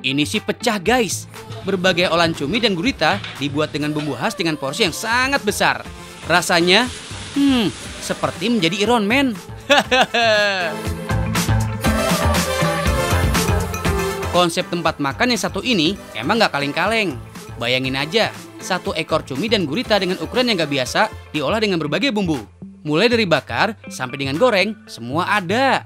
Ini sih pecah guys. Berbagai olahan cumi dan gurita dibuat dengan bumbu khas dengan porsi yang sangat besar. Rasanya, seperti menjadi Iron Man. Konsep tempat makan yang satu ini emang gak kaleng-kaleng. Bayangin aja, satu ekor cumi dan gurita dengan ukuran yang gak biasa diolah dengan berbagai bumbu. Mulai dari bakar sampai dengan goreng, semua ada.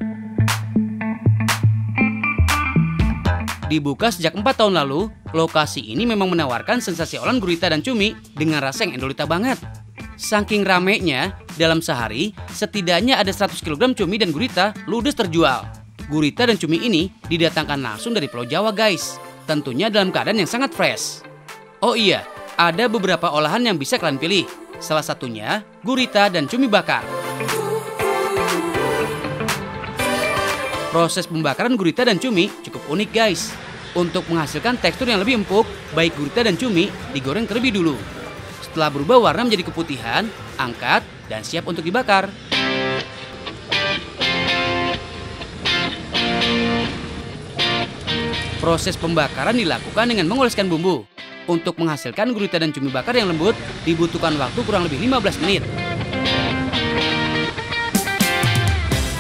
Dibuka sejak 4 tahun lalu, lokasi ini memang menawarkan sensasi olahan gurita dan cumi dengan rasa yang endolita banget. Saking ramenya, dalam sehari setidaknya ada 100 kg cumi dan gurita ludes terjual. Gurita dan cumi ini didatangkan langsung dari Pulau Jawa guys. Tentunya dalam keadaan yang sangat fresh. Oh iya, ada beberapa olahan yang bisa kalian pilih. Salah satunya gurita dan cumi bakar. Proses pembakaran gurita dan cumi cukup unik guys. Untuk menghasilkan tekstur yang lebih empuk, baik gurita dan cumi digoreng terlebih dulu. Setelah berubah warna menjadi keputihan, angkat dan siap untuk dibakar. Proses pembakaran dilakukan dengan mengoleskan bumbu. Untuk menghasilkan gurita dan cumi bakar yang lembut, dibutuhkan waktu kurang lebih 15 menit.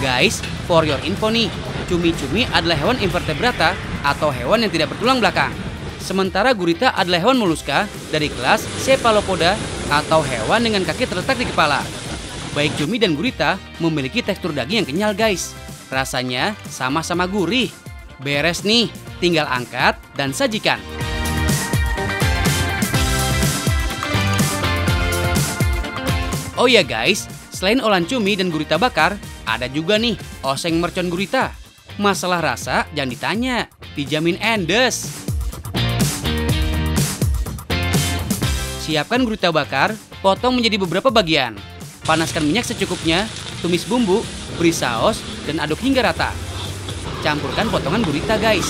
Guys, for your info nih, cumi-cumi adalah hewan invertebrata atau hewan yang tidak bertulang belakang. Sementara gurita adalah hewan moluska dari kelas Cephalopoda atau hewan dengan kaki terletak di kepala. Baik cumi dan gurita memiliki tekstur daging yang kenyal guys. Rasanya sama-sama gurih. Beres nih, tinggal angkat dan sajikan. Oh ya guys, selain olahan cumi dan gurita bakar, ada juga nih oseng mercon gurita. Masalah rasa jangan ditanya, dijamin endes. Siapkan gurita bakar, potong menjadi beberapa bagian. Panaskan minyak secukupnya, tumis bumbu, beri saus, dan aduk hingga rata. Campurkan potongan gurita guys.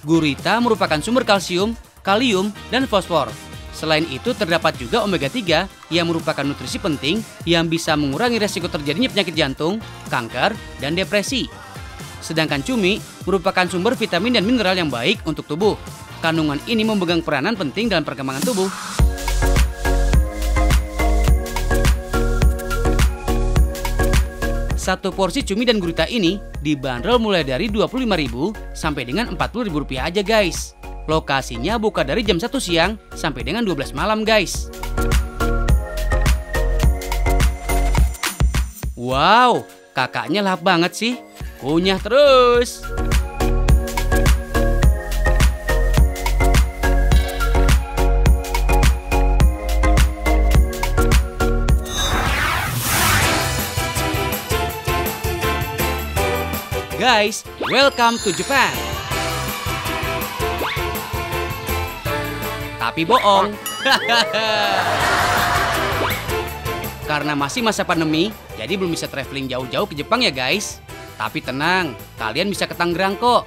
Gurita merupakan sumber kalsium, kalium, dan fosfor. Selain itu terdapat juga omega 3 yang merupakan nutrisi penting yang bisa mengurangi resiko terjadinya penyakit jantung, kanker, dan depresi. Sedangkan cumi merupakan sumber vitamin dan mineral yang baik untuk tubuh. Kandungan ini memegang peranan penting dalam perkembangan tubuh. Satu porsi cumi dan gurita ini dibanderol mulai dari Rp25.000 sampai dengan Rp40.000 aja guys. Lokasinya buka dari jam 1 siang sampai dengan 12 malam guys. Wow, kakaknya lahap banget sih. Kunyah terus. Guys, welcome to Japan. Tapi bohong. Karena masih masa pandemi, jadi belum bisa traveling jauh-jauh ke Jepang ya guys. Tapi tenang, kalian bisa ke Tangerang kok.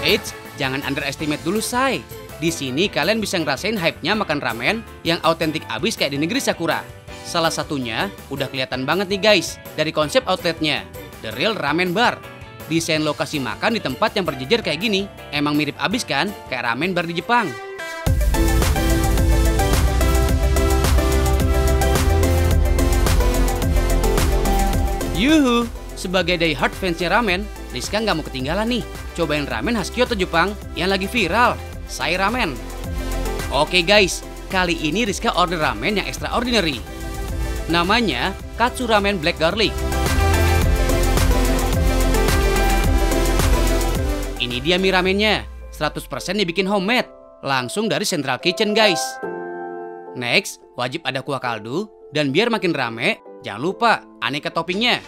Eits, jangan underestimate dulu say. Di sini kalian bisa ngerasain hype-nya makan ramen yang autentik abis kayak di negeri Sakura. Salah satunya udah kelihatan banget nih guys dari konsep outletnya. The Real Ramen Bar. Desain lokasi makan di tempat yang berjejer kayak gini emang mirip abis kan kayak ramen bar di Jepang. Yuhu, sebagai diehard fansnya ramen, Rizka nggak mau ketinggalan nih. Cobain ramen khas Kyoto Jepang yang lagi viral, Sai Ramen. Oke guys, kali ini Rizka order ramen yang extraordinary. Namanya Katsu Ramen Black Garlic. Ini dia mie ramennya, 100% dibikin homemade, langsung dari Central Kitchen guys. Next, wajib ada kuah kaldu, dan biar makin rame, jangan lupa aneka toppingnya.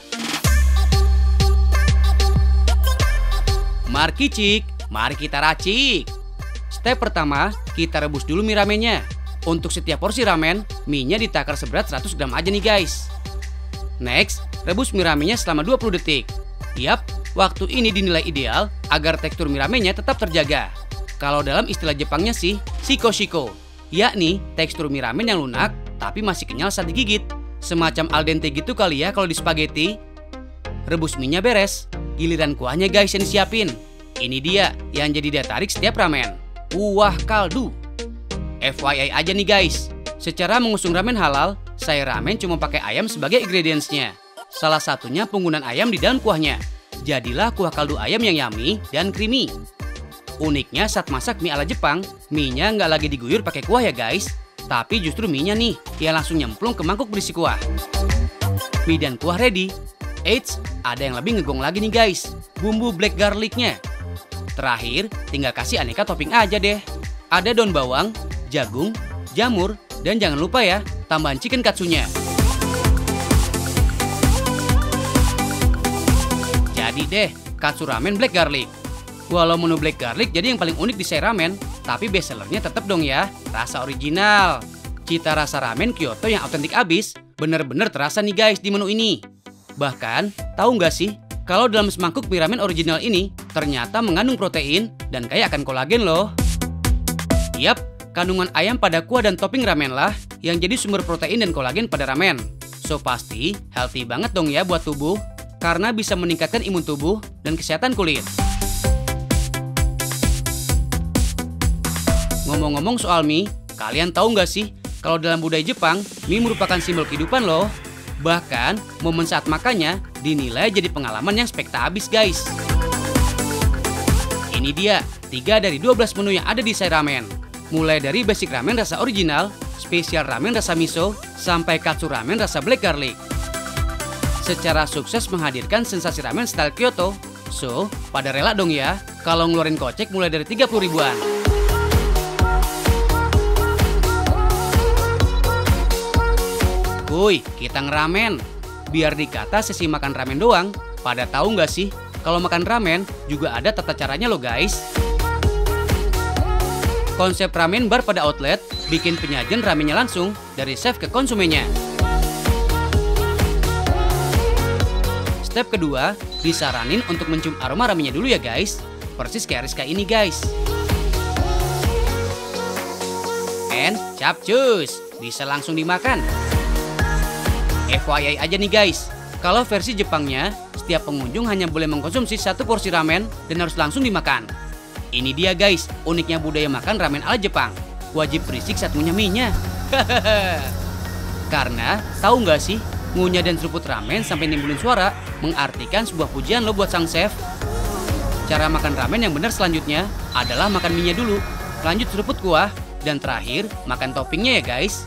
Markicik, mari kita racik. Step pertama, kita rebus dulu mie ramennya. Untuk setiap porsi ramen, mie-nya ditakar seberat 100 gram aja nih guys. Next, rebus mie ramennya selama 20 detik. Yap, waktu ini dinilai ideal agar tekstur mie ramennya tetap terjaga. Kalau dalam istilah Jepangnya sih, shiko-shiko, yakni tekstur mie ramen yang lunak tapi masih kenyal saat digigit. Semacam al dente gitu kali ya kalau di spaghetti. Rebus mie-nya beres, giliran kuahnya guys yang disiapin. Ini dia yang jadi daya tarik setiap ramen. Kuah kaldu. FYI aja nih guys, secara mengusung ramen halal, saya ramen cuma pakai ayam sebagai ingredients-nya. Salah satunya penggunaan ayam di dalam kuahnya. Jadilah kuah kaldu ayam yang yummy dan creamy. Uniknya saat masak mie ala Jepang, mie-nya nggak lagi diguyur pakai kuah ya guys, tapi justru mie-nya nih yang langsung nyemplung ke mangkuk berisi kuah. Mie dan kuah ready. Eits, ada yang lebih ngegong lagi nih guys, bumbu black garlic-nya. Terakhir, tinggal kasih aneka topping aja deh. Ada daun bawang, jagung, jamur, dan jangan lupa ya, tambahan chicken katsunya. Jadi deh, katsu ramen black garlic. Walau menu black garlic jadi yang paling unik di saya ramen, tapi bestsellernya tetap dong ya, rasa original. Cita rasa ramen Kyoto yang otentik abis, bener-bener terasa nih guys di menu ini. Bahkan, tahu nggak sih, kalau dalam semangkuk mie ramen original ini, ternyata mengandung protein dan kaya akan kolagen loh. Yap, kandungan ayam pada kuah dan topping ramen lah yang jadi sumber protein dan kolagen pada ramen. So pasti healthy banget dong ya buat tubuh, karena bisa meningkatkan imun tubuh dan kesehatan kulit. Ngomong-ngomong soal mie, kalian tahu nggak sih kalau dalam budaya Jepang, mie merupakan simbol kehidupan loh. Bahkan, momen saat makannya dinilai jadi pengalaman yang spekta abis guys. Ini dia, 3 dari 12 menu yang ada di Sai Ramen. Mulai dari basic ramen rasa original, spesial ramen rasa miso, sampai katsu ramen rasa black garlic. Secara sukses menghadirkan sensasi ramen style Kyoto. So, pada rela dong ya kalau ngeluarin kocek mulai dari 30 ribuan. Wuih, kita ngeramen. Biar dikata sesi makan ramen doang, pada tahu nggak sih kalau makan ramen juga ada tata caranya loh guys. Konsep ramen bar pada outlet bikin penyajian ramennya langsung dari chef ke konsumennya. Step kedua, disaranin untuk mencium aroma ramennya dulu ya guys. Persis kayak Rizka ini guys. And capcus, bisa langsung dimakan. FYI aja nih guys, kalau versi Jepangnya, setiap pengunjung hanya boleh mengkonsumsi 1 porsi ramen dan harus langsung dimakan. Ini dia guys, uniknya budaya makan ramen ala Jepang. Wajib berisik saat ngunyah mie-nya. Karena, tahu nggak sih, ngunyah dan seruput ramen sampai nimbulin suara, mengartikan sebuah pujian lo buat sang chef. Cara makan ramen yang benar selanjutnya adalah makan mie-nya dulu, lanjut seruput kuah, dan terakhir makan toppingnya ya guys.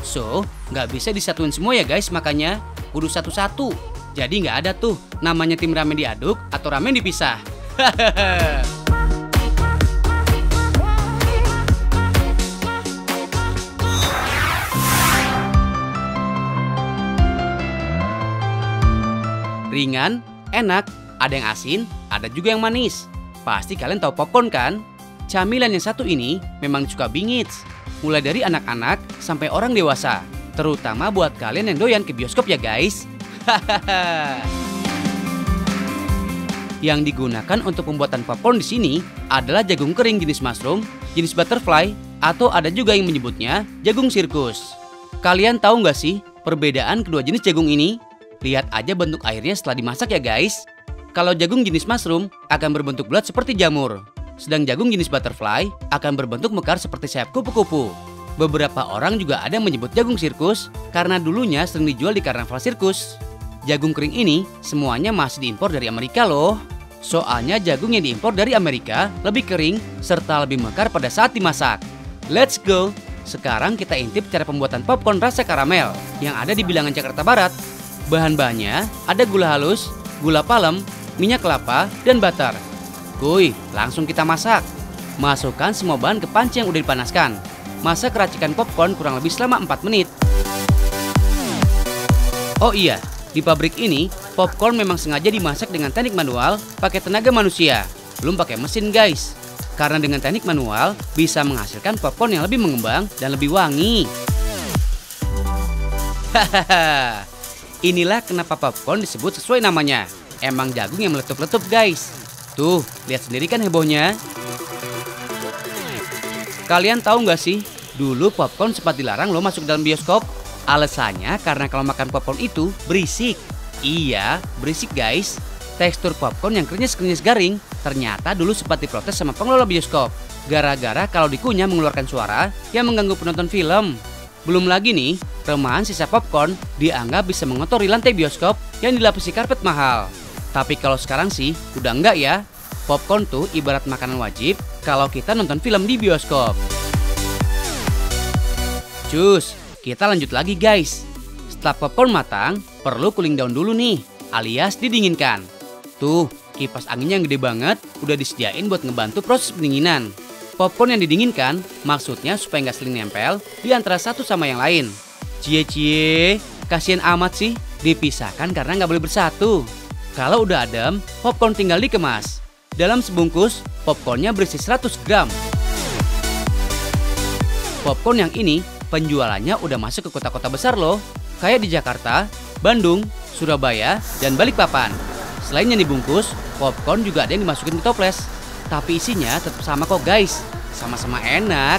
So, nggak bisa disatuin semua ya guys makannya, kudu satu-satu. Jadi nggak ada tuh namanya tim ramen diaduk atau ramen dipisah. Ringan, enak, ada yang asin, ada juga yang manis. Pasti kalian tahu popcorn kan? Camilan yang satu ini memang suka bingits. Mulai dari anak-anak sampai orang dewasa. Terutama buat kalian yang doyan ke bioskop ya guys. Yang digunakan untuk pembuatan popcorn di sini adalah jagung kering jenis mushroom, jenis butterfly, atau ada juga yang menyebutnya jagung sirkus. Kalian tahu nggak sih perbedaan kedua jenis jagung ini? Lihat aja bentuk airnya setelah dimasak ya guys. Kalau jagung jenis mushroom akan berbentuk bulat seperti jamur. Sedang jagung jenis butterfly akan berbentuk mekar seperti sayap kupu-kupu. Beberapa orang juga ada yang menyebut jagung sirkus karena dulunya sering dijual di karnaval sirkus. Jagung kering ini semuanya masih diimpor dari Amerika loh. Soalnya jagung yang diimpor dari Amerika lebih kering serta lebih mekar pada saat dimasak. Let's go! Sekarang kita intip cara pembuatan popcorn rasa karamel yang ada di bilangan Jakarta Barat. Bahan-bahannya ada gula halus, gula palem, minyak kelapa, dan butter. Kuy, langsung kita masak. Masukkan semua bahan ke panci yang udah dipanaskan. Masak racikan popcorn kurang lebih selama 4 menit. Oh iya, di pabrik ini, popcorn memang sengaja dimasak dengan teknik manual pakai tenaga manusia. Belum pakai mesin guys. Karena dengan teknik manual, bisa menghasilkan popcorn yang lebih mengembang dan lebih wangi. Hahaha. Inilah kenapa popcorn disebut sesuai namanya. Emang jagung yang meletup-letup guys. Tuh, lihat sendiri kan hebohnya. Kalian tahu nggak sih, Dulu popcorn sempat dilarang lo masuk dalam bioskop. Alasannya karena kalau makan popcorn itu berisik. Iya, berisik guys. Tekstur popcorn yang krenyes-krenyes garing ternyata dulu sempat diprotes sama pengelola bioskop. Gara-gara kalau dikunyah mengeluarkan suara yang mengganggu penonton film. Belum lagi nih, remahan sisa popcorn dianggap bisa mengotori lantai bioskop yang dilapisi karpet mahal. Tapi kalau sekarang sih udah enggak ya. Popcorn tuh ibarat makanan wajib kalau kita nonton film di bioskop. Cus, kita lanjut lagi guys. Setelah popcorn matang, perlu cooling down dulu nih, alias didinginkan. Tuh, kipas anginnya yang gede banget udah disediain buat ngebantu proses pendinginan. Popcorn yang didinginkan maksudnya supaya nggak saling nempel di antara satu sama yang lain. Cie, kasihan amat sih, dipisahkan karena nggak boleh bersatu. Kalau udah adem, popcorn tinggal dikemas. Dalam sebungkus, popcornnya berisi 100 gram. Popcorn yang ini penjualannya udah masuk ke kota-kota besar loh, kayak di Jakarta, Bandung, Surabaya, dan Balikpapan. Selain yang dibungkus, popcorn juga ada yang dimasukin ke toples. Tapi isinya tetap sama kok guys, sama-sama enak.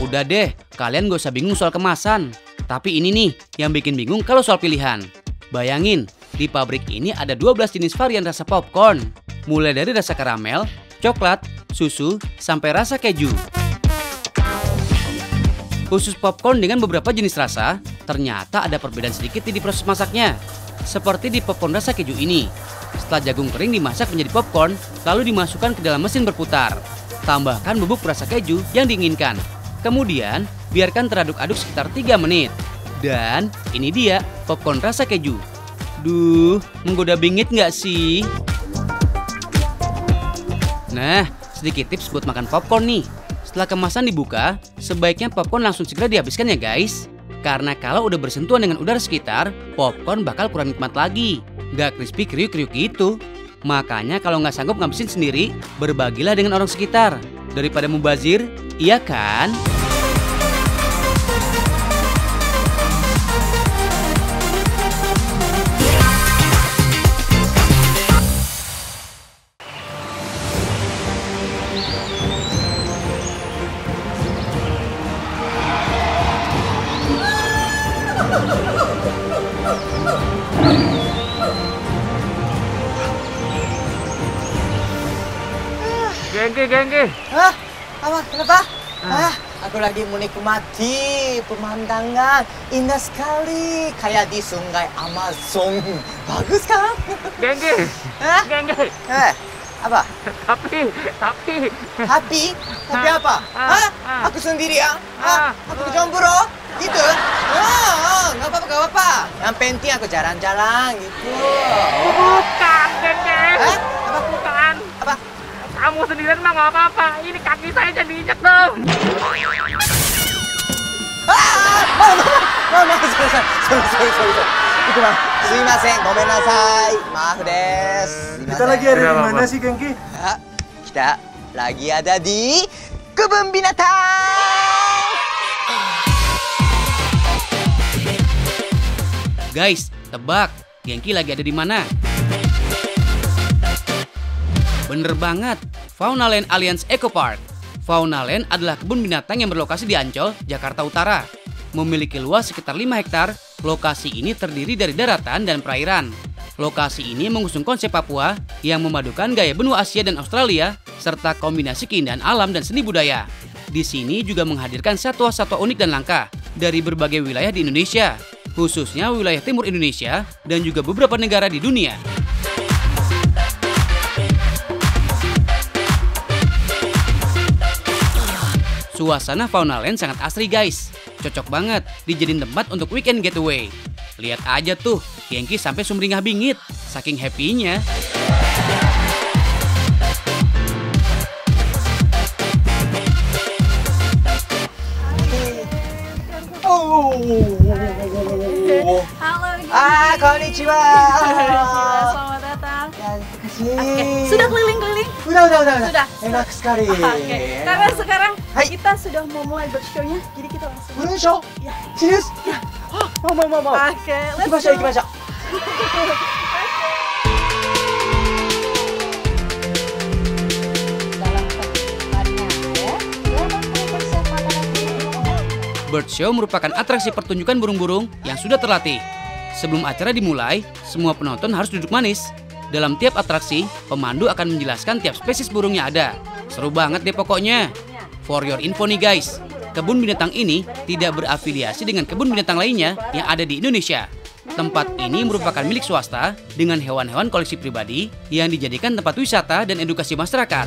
Udah deh, kalian gak usah bingung soal kemasan. Tapi ini nih yang bikin bingung kalau soal pilihan. Bayangin, di pabrik ini ada 12 jenis varian rasa popcorn. Mulai dari rasa karamel, coklat, susu, sampai rasa keju. Khusus popcorn dengan beberapa jenis rasa, ternyata ada perbedaan sedikit di proses masaknya. Seperti di popcorn rasa keju ini. Setelah jagung kering dimasak menjadi popcorn, lalu dimasukkan ke dalam mesin berputar. Tambahkan bubuk rasa keju yang diinginkan. Kemudian, biarkan teraduk-aduk sekitar 3 menit. Dan ini dia popcorn rasa keju. Duh, menggoda bingit nggak sih? Nah, sedikit tips buat makan popcorn nih. Setelah kemasan dibuka, sebaiknya popcorn langsung segera dihabiskan ya guys. Karena kalau udah bersentuhan dengan udara sekitar, popcorn bakal kurang nikmat lagi. Nggak crispy kriuk-kriuk gitu. Makanya kalau nggak sanggup ngabisin sendiri, berbagilah dengan orang sekitar. Daripada mubazir, iya kan? Gengge. Hah? Apa? Kenapa? Aku lagi menikmati pemandangan indah sekali, kayak di sungai Amazon. Bagus kan? Gengge. Hah? Gengge. Apa? Tapi. Tapi apa? Hah? Aku sendiri ya? Aku jomblo? Gitu? Nggak apa-apa. Yang penting aku jalan-jalan gitu. Bukan, Gengge. Hah? Apa? Bukan. Apa? Kamu sendirian mah nggak apa-apa. Ini kaki saya jadi injek dong. Sorry. Itu mah. Sumimasen, gomenasai. Maaf des. Kita lagi ada di mana sih, Gengki? Kita lagi ada di kebun binatang. Guys, tebak, Gengki lagi ada di mana? Bener banget, Faunaland Alliance Eco Park. Faunaland adalah kebun binatang yang berlokasi di Ancol, Jakarta Utara. Memiliki luas sekitar 5 hektar, lokasi ini terdiri dari daratan dan perairan. Lokasi ini mengusung konsep Papua yang memadukan gaya benua Asia dan Australia, serta kombinasi keindahan alam dan seni budaya. Di sini juga menghadirkan satwa-satwa unik dan langka dari berbagai wilayah di Indonesia, khususnya wilayah timur Indonesia dan juga beberapa negara di dunia. Suasana Faunaland sangat asri guys, cocok banget dijadiin tempat untuk weekend getaway. Lihat aja tuh, Gengki sampai sumringah bingit, saking happy-nya. Halo, Gigi. Konnichiwa. Selamat datang. Terima Oke, kasih. sudah keliling-keliling? Udah. Sudah. Enak sekali. Oke, karena sekarang Hai. kita sudah mau mulai bershow-nya, jadi kita langsung. Buruan show? Ya. Serius? Ya. Mau. Oke, let's go. Ikimashou. Bird Show merupakan atraksi pertunjukan burung-burung yang sudah terlatih. Sebelum acara dimulai, semua penonton harus duduk manis. Dalam tiap atraksi, pemandu akan menjelaskan tiap spesies burung yang ada. Seru banget deh pokoknya. For your info nih guys, kebun binatang ini tidak berafiliasi dengan kebun binatang lainnya yang ada di Indonesia. Tempat ini merupakan milik swasta dengan hewan-hewan koleksi pribadi yang dijadikan tempat wisata dan edukasi masyarakat.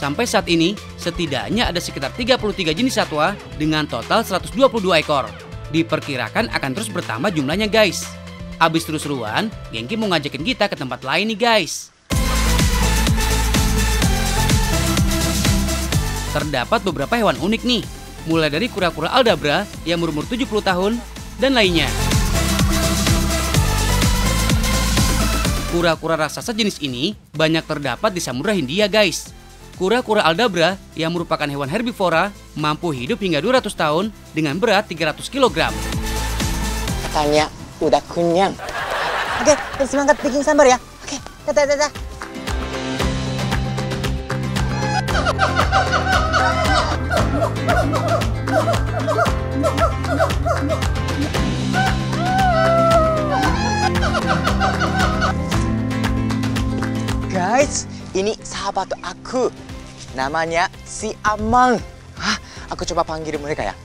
Sampai saat ini, setidaknya ada sekitar 33 jenis satwa dengan total 122 ekor. Diperkirakan akan terus bertambah jumlahnya guys. Abis seru-seruan, Genki mau ngajakin kita ke tempat lain nih guys. Terdapat beberapa hewan unik nih, mulai dari kura-kura aldabra yang berumur 70 tahun dan lainnya. Kura-kura raksasa jenis ini banyak terdapat di Samudra Hindia guys. Kura-kura aldabra yang merupakan hewan herbivora mampu hidup hingga 200 tahun dengan berat 300 kg. Katanya udah kenyang. Oke, semangat bikin sambar ya. Oke, dadah. Guys, ini sahabat aku. Namanya si Amang. Hah, aku coba panggil mereka ya.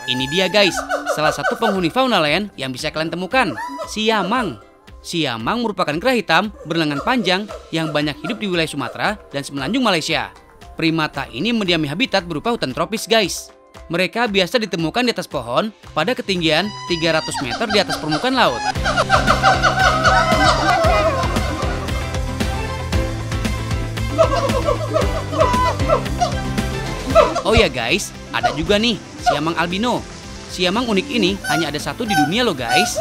Ini dia guys, salah satu penghuni fauna land yang bisa kalian temukan, siamang. Siamang merupakan kera hitam berlengan panjang yang banyak hidup di wilayah Sumatera dan semenanjung Malaysia. Primata ini mendiami habitat berupa hutan tropis guys. Mereka biasa ditemukan di atas pohon pada ketinggian 300 meter di atas permukaan laut. Oh ya guys, ada juga nih siamang albino. Siamang unik ini hanya ada satu di dunia loh guys.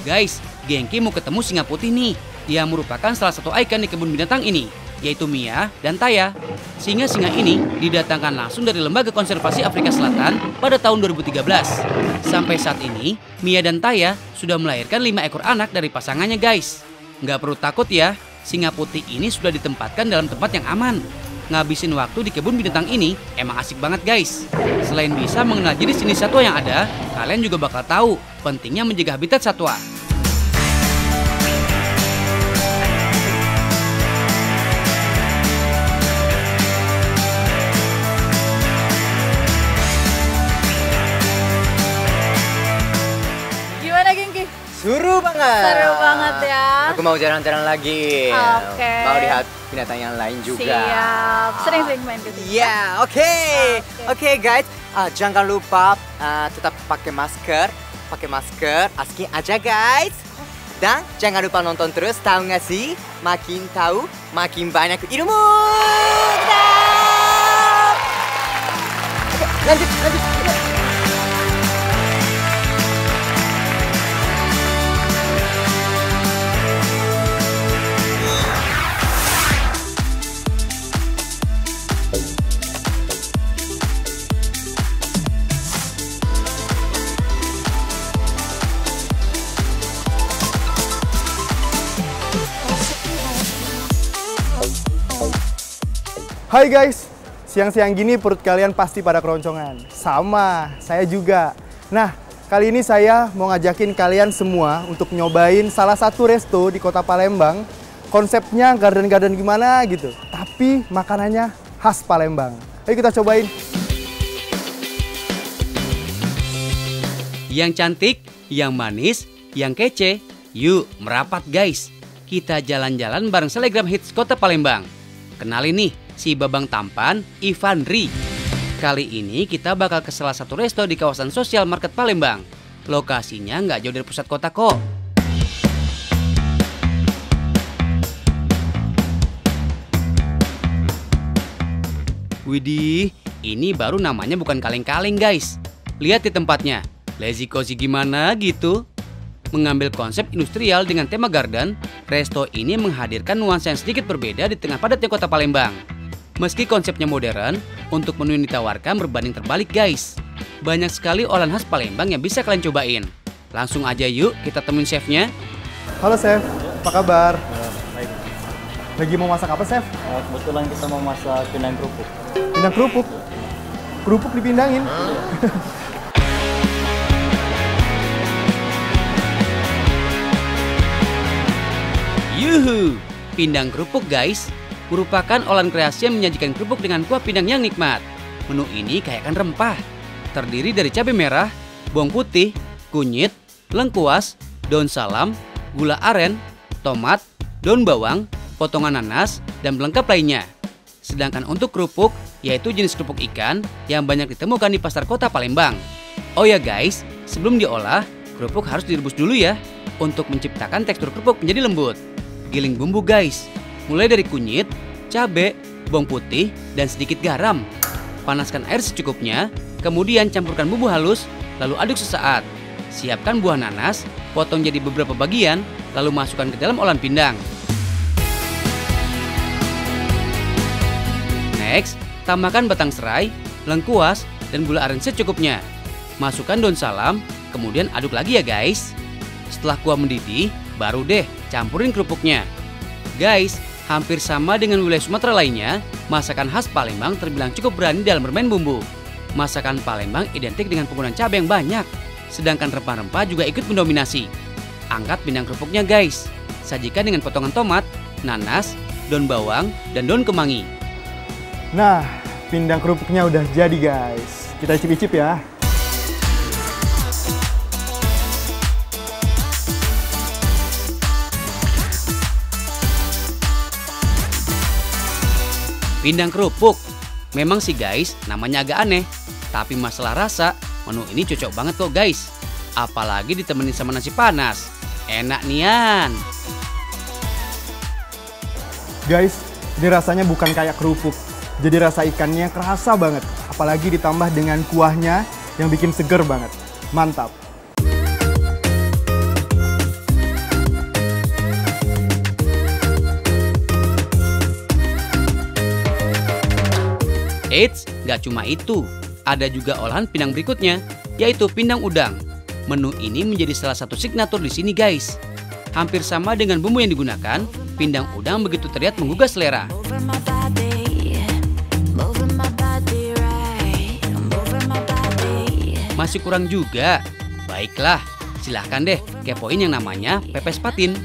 Guys, Genki mau ketemu singa putih nih. Dia merupakan salah satu ikon di kebun binatang ini, yaitu Mia dan Taya. Singa-singa ini didatangkan langsung dari Lembaga Konservasi Afrika Selatan pada tahun 2013. Sampai saat ini, Mia dan Taya sudah melahirkan 5 ekor anak dari pasangannya guys. Nggak perlu takut ya, singa putih ini sudah ditempatkan dalam tempat yang aman. Ngabisin waktu di kebun binatang ini emang asik banget guys. Selain bisa mengenal jenis-jenis satwa yang ada, kalian juga bakal tahu pentingnya menjaga habitat satwa. Seru banget. Seru banget ya. Aku mau jalan-jalan lagi. Oke. Mau lihat binatang yang lain juga. Siap. Sering-sering main ke sini. Iya, oke. Oke guys, jangan lupa tetap pakai masker. Asking aja guys. Dan jangan lupa nonton terus, tahu nggak sih? Makin tahu, makin banyak ilmu. Dadah! Oke, lanjut. Hai guys, siang-siang gini perut kalian pasti pada keroncongan. Sama, saya juga. Nah, kali ini saya mau ngajakin kalian semua untuk nyobain salah satu resto di kota Palembang. Konsepnya garden-garden gimana gitu, tapi makanannya khas Palembang. Ayo kita cobain. Yang cantik, yang manis, yang kece, yuk merapat guys. Kita jalan-jalan bareng selebgram hits kota Palembang. Kenalin nih, si Babang Tampan, Ivandri. Kali ini kita bakal ke salah satu resto di kawasan Sosial Market Palembang. Lokasinya nggak jauh dari pusat kota kok. Widih, ini baru namanya bukan kaleng-kaleng guys. Lihat di tempatnya, lazy cozy gimana gitu. Mengambil konsep industrial dengan tema garden, resto ini menghadirkan nuansa yang sedikit berbeda di tengah padatnya kota Palembang. Meski konsepnya modern, untuk menu yang ditawarkan berbanding terbalik guys. Banyak sekali olahan khas Palembang yang bisa kalian cobain. Langsung aja yuk kita temuin chefnya. Halo chef, apa kabar? Baik. Lagi mau masak apa chef? Kebetulan kita mau masak pindang kerupuk. Pindang kerupuk? Kerupuk dipindangin? Yuhu, pindang kerupuk guys. Merupakan olahan kreasi yang menyajikan kerupuk dengan kuah pindang yang nikmat. Menu ini kayakan rempah. Terdiri dari cabai merah, bawang putih, kunyit, lengkuas, daun salam, gula aren, tomat, daun bawang, potongan nanas, dan pelengkap lainnya. Sedangkan untuk kerupuk, yaitu jenis kerupuk ikan yang banyak ditemukan di pasar kota Palembang. Oh ya guys, sebelum diolah, kerupuk harus direbus dulu ya, untuk menciptakan tekstur kerupuk menjadi lembut. Giling bumbu guys, mulai dari kunyit, cabai, bawang putih, dan sedikit garam. Panaskan air secukupnya, kemudian campurkan bumbu halus, lalu aduk sesaat. Siapkan buah nanas, potong jadi beberapa bagian, lalu masukkan ke dalam olahan pindang. Next, tambahkan batang serai, lengkuas, dan gula aren secukupnya. Masukkan daun salam, kemudian aduk lagi ya guys. Setelah kuah mendidih, baru deh campurin kerupuknya. Guys, hampir sama dengan wilayah Sumatera lainnya, masakan khas Palembang terbilang cukup berani dalam bermain bumbu. Masakan Palembang identik dengan penggunaan cabai yang banyak, sedangkan rempah-rempah juga ikut mendominasi. Angkat pindang kerupuknya guys, sajikan dengan potongan tomat, nanas, daun bawang, dan daun kemangi. Nah, pindang kerupuknya udah jadi guys. Kita icip-icip ya. Pindang kerupuk. Memang sih guys, namanya agak aneh. Tapi masalah rasa, menu ini cocok banget kok guys. Apalagi ditemenin sama nasi panas. Enak nian. Guys, ini rasanya bukan kayak kerupuk. Jadi rasa ikannya kerasa banget. Apalagi ditambah dengan kuahnya yang bikin seger banget. Mantap. Eits, gak cuma itu. Ada juga olahan pindang berikutnya, yaitu pindang udang. Menu ini menjadi salah satu signatur di sini guys. Hampir sama dengan bumbu yang digunakan, pindang udang begitu terlihat menggugah selera. Masih kurang juga? Baiklah, silahkan deh kepoin yang namanya pepes patin.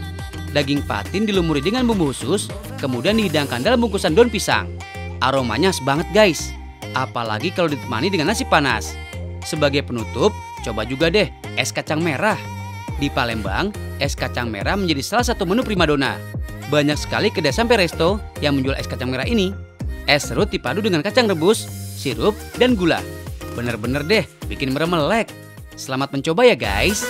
Daging patin dilumuri dengan bumbu khusus, kemudian dihidangkan dalam bungkusan daun pisang. Aromanya khas banget guys, apalagi kalau ditemani dengan nasi panas. Sebagai penutup, coba juga deh es kacang merah. Di Palembang, es kacang merah menjadi salah satu menu primadona. Banyak sekali kedai sampai resto yang menjual es kacang merah ini. Es serut dipadu dengan kacang rebus, sirup, dan gula. Bener-bener deh bikin meremelek. Selamat mencoba ya guys.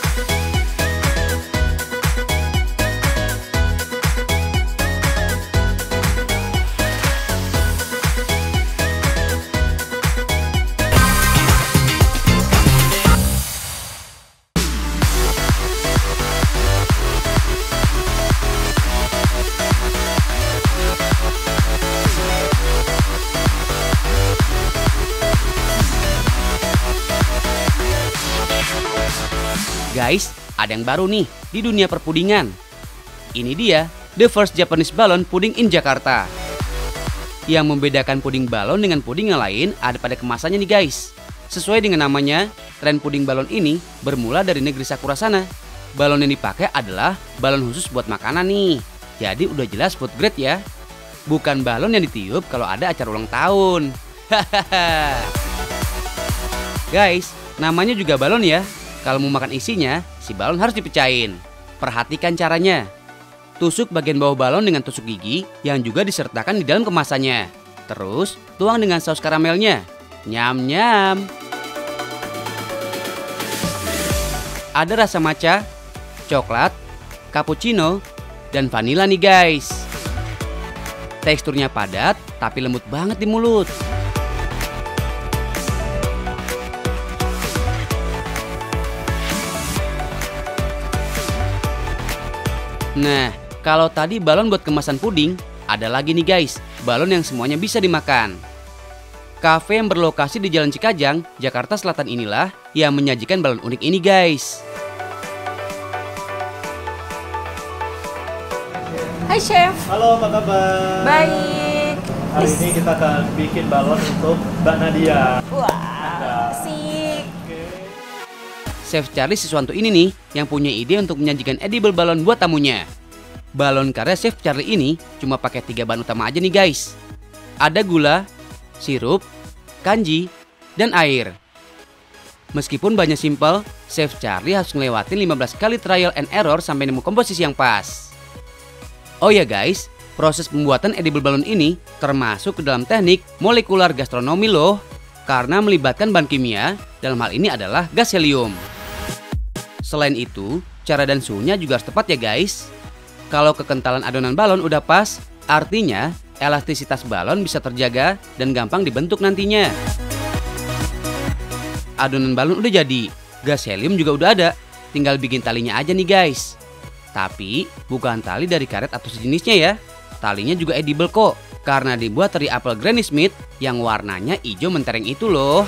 Guys, ada yang baru nih di dunia perpudingan. Ini dia, the first Japanese balloon pudding in Jakarta. Yang membedakan puding balon dengan puding yang lain ada pada kemasannya nih guys. Sesuai dengan namanya, tren puding balon ini bermula dari negeri Sakura sana. Balon yang dipakai adalah balon khusus buat makanan nih. Jadi udah jelas food grade ya. Bukan balon yang ditiup kalau ada acara ulang tahun. Hahaha. Guys, namanya juga balon ya. Kalau mau makan isinya, si balon harus dipecahin. Perhatikan caranya. Tusuk bagian bawah balon dengan tusuk gigi yang juga disertakan di dalam kemasannya. Terus, tuang dengan saus karamelnya. Nyam-nyam. Ada rasa matcha, coklat, cappuccino, dan vanila nih guys. Teksturnya padat, tapi lembut banget di mulut. Nah, kalau tadi balon buat kemasan puding, ada lagi nih guys, balon yang semuanya bisa dimakan. Kafe yang berlokasi di Jalan Cikajang, Jakarta Selatan inilah yang menyajikan balon unik ini guys. Hai Chef. Halo, apa kabar? Baik. Hari ini kita akan bikin balon untuk Mbak Nadia. Wah, asik. Chef Charlie Siswanto ini nih yang punya ide untuk menyajikan edible balon buat tamunya. Balon karya Chef Charlie ini cuma pakai 3 bahan utama aja nih guys. Ada gula, sirup, kanji, dan air. Meskipun banyak simpel, Chef Charlie harus ngelewatin 15 kali trial and error sampai nemu komposisi yang pas. Oh ya guys, proses pembuatan edible balon ini termasuk ke dalam teknik molekular gastronomi loh, karena melibatkan bahan kimia, dalam hal ini adalah gas helium. Selain itu, cara dan suhunya juga harus tepat ya guys. Kalau kekentalan adonan balon udah pas, artinya elastisitas balon bisa terjaga dan gampang dibentuk nantinya. Adonan balon udah jadi, gas helium juga udah ada, tinggal bikin talinya aja nih guys. Tapi bukan tali dari karet atau sejenisnya ya. Talinya juga edible kok, karena dibuat dari apel Granny Smith yang warnanya hijau mentereng itu loh.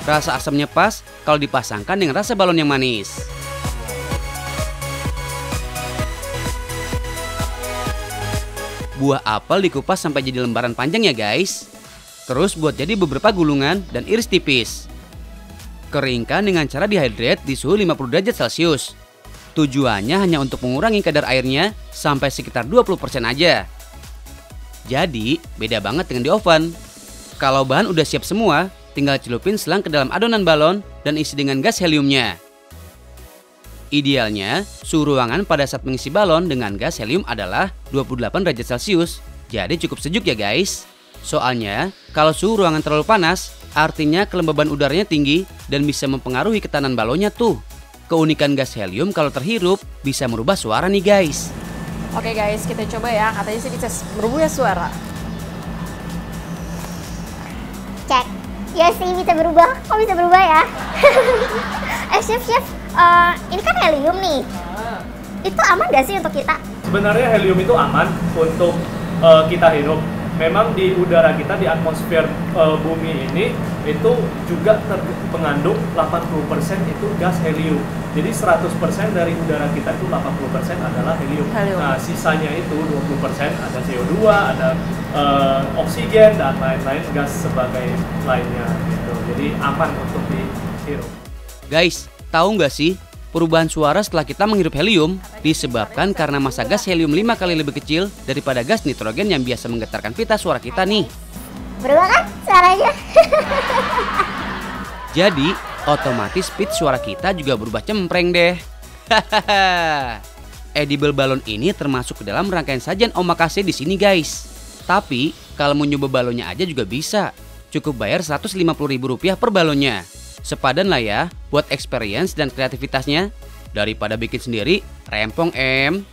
Rasa asamnya pas kalau dipasangkan dengan rasa balon yang manis. Buah apel dikupas sampai jadi lembaran panjang ya guys. Terus buat jadi beberapa gulungan dan iris tipis. Keringkan dengan cara dehydrate di suhu 50 derajat Celcius. Tujuannya hanya untuk mengurangi kadar airnya sampai sekitar 20% aja. Jadi beda banget dengan di oven. Kalau bahan udah siap semua, tinggal celupin selang ke dalam adonan balon dan isi dengan gas heliumnya. Idealnya, suhu ruangan pada saat mengisi balon dengan gas helium adalah 28 derajat Celcius. Jadi cukup sejuk ya guys. Soalnya, kalau suhu ruangan terlalu panas, artinya kelembaban udaranya tinggi dan bisa mempengaruhi ketahanan balonnya tuh. Keunikan gas helium kalau terhirup bisa merubah suara nih guys. Oke guys, kita coba ya. Katanya sih bisa berubah suara. Cek. Ya sih bisa berubah. Kok bisa berubah ya? Chef, ini kan helium nih. Itu aman gak sih untuk kita? Sebenarnya helium itu aman untuk kita hirup. Memang di udara kita, di atmosfer bumi ini itu juga mengandung 80% itu gas helium. Jadi 100% dari udara kita itu 80% adalah helium. Nah, sisanya itu 20% ada CO2, ada oksigen dan lain-lain gas sebagai lainnya gitu. Jadi aman untuk dihirup. Guys, tahu nggak sih? Perubahan suara setelah kita menghirup helium disebabkan karena massa gas helium 5 kali lebih kecil daripada gas nitrogen yang biasa menggetarkan pita suara kita nih. Berubah kan suaranya? Jadi, otomatis pitch suara kita juga berubah cempreng deh. Edible balon ini termasuk ke dalam rangkaian sajian omakase di sini guys. Tapi, kalau mau nyoba balonnya aja juga bisa. Cukup bayar Rp150.000 per balonnya. Sepadan lah ya buat experience dan kreativitasnya. Daripada bikin sendiri, rempong em.